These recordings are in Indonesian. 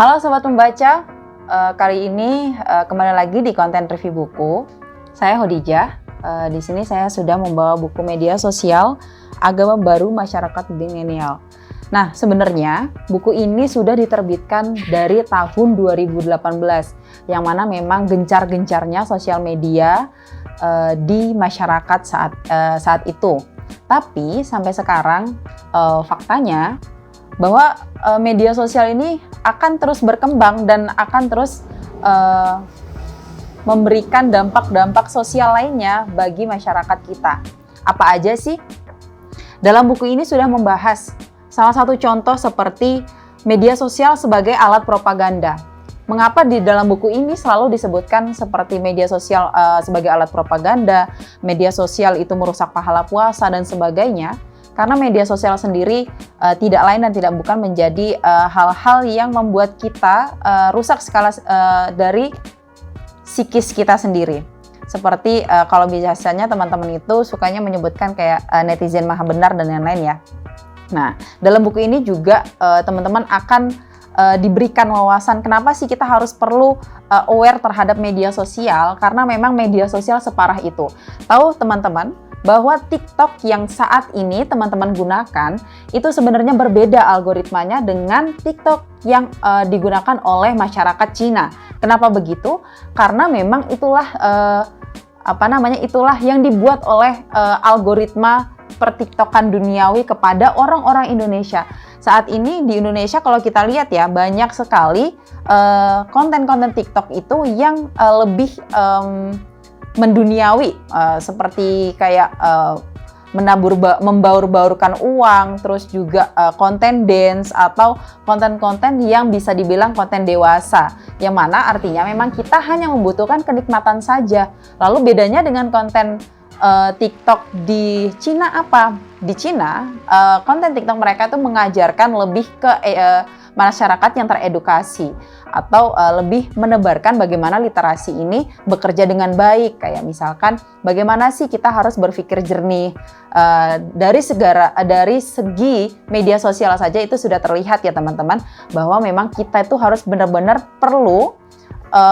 Halo Sobat Pembaca, kali ini kembali lagi di konten review buku. Saya Hodijah. Di sini saya sudah membawa buku media sosial Agama Baru Masyarakat Milenial. Nah, sebenarnya buku ini sudah diterbitkan dari tahun 2018, yang mana memang gencar-gencarnya sosial media di masyarakat saat itu. Tapi sampai sekarang faktanya bahwa media sosial ini akan terus berkembang dan akan terus memberikan dampak-dampak sosial lainnya bagi masyarakat kita. Apa aja sih? Dalam buku ini sudah membahas salah satu contoh seperti media sosial sebagai alat propaganda. Mengapa di dalam buku ini selalu disebutkan seperti media sosial sebagai alat propaganda, media sosial itu merusak pahala puasa dan sebagainya? Karena media sosial sendiri tidak lain dan tidak bukan menjadi hal-hal yang membuat kita rusak dari psikis kita sendiri. Seperti kalau biasanya teman-teman itu sukanya menyebutkan kayak netizen maha benar dan lain-lain ya. Nah, dalam buku ini juga teman-teman akan diberikan wawasan kenapa sih kita harus perlu aware terhadap media sosial, karena memang media sosial separah itu. Tahu teman-teman bahwa TikTok yang saat ini teman-teman gunakan itu sebenarnya berbeda algoritmanya dengan TikTok yang digunakan oleh masyarakat Cina. Kenapa begitu? Karena memang itulah itulah yang dibuat oleh algoritma pertiktokan duniawi kepada orang-orang Indonesia. Saat ini di Indonesia kalau kita lihat ya, banyak sekali konten-konten TikTok itu yang lebih menduniawi, seperti kayak membaur-baurkan uang, terus juga konten dance atau konten-konten yang bisa dibilang konten dewasa, yang mana artinya memang kita hanya membutuhkan kenikmatan saja. Lalu bedanya dengan konten TikTok di Cina apa? Di Cina, konten TikTok mereka itu mengajarkan lebih ke masyarakat yang teredukasi atau lebih menebarkan bagaimana literasi ini bekerja dengan baik. Kayak misalkan bagaimana sih kita harus berpikir jernih. Dari segi media sosial saja itu sudah terlihat ya teman-teman, bahwa memang kita itu harus benar-benar perlu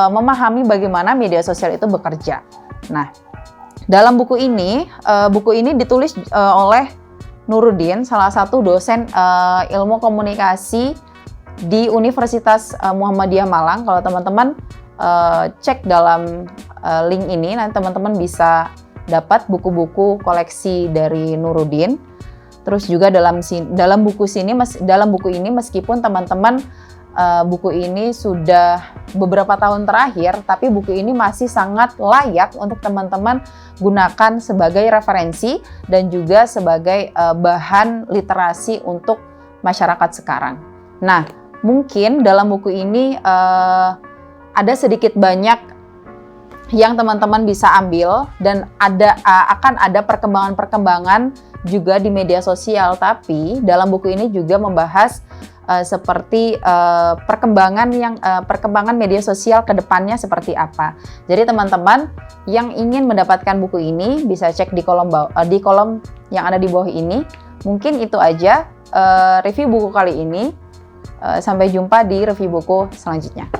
memahami bagaimana media sosial itu bekerja. Nah, dalam buku ini ditulis oleh Nuruddin, salah satu dosen ilmu komunikasi di Universitas Muhammadiyah Malang. Kalau teman-teman cek dalam link ini, nanti teman-teman bisa dapat buku-buku koleksi dari Nuruddin. Terus juga dalam buku ini meskipun teman-teman buku ini sudah beberapa tahun terakhir, tapi buku ini masih sangat layak untuk teman-teman gunakan sebagai referensi dan juga sebagai bahan literasi untuk masyarakat sekarang. Nah, mungkin dalam buku ini ada sedikit banyak yang teman-teman bisa ambil dan akan ada perkembangan-perkembangan juga di media sosial, tapi dalam buku ini juga membahas seperti perkembangan media sosial ke depannya seperti apa. Jadi teman-teman yang ingin mendapatkan buku ini bisa cek di kolom yang ada di bawah ini. Mungkin itu aja review buku kali ini. Sampai jumpa di review buku selanjutnya.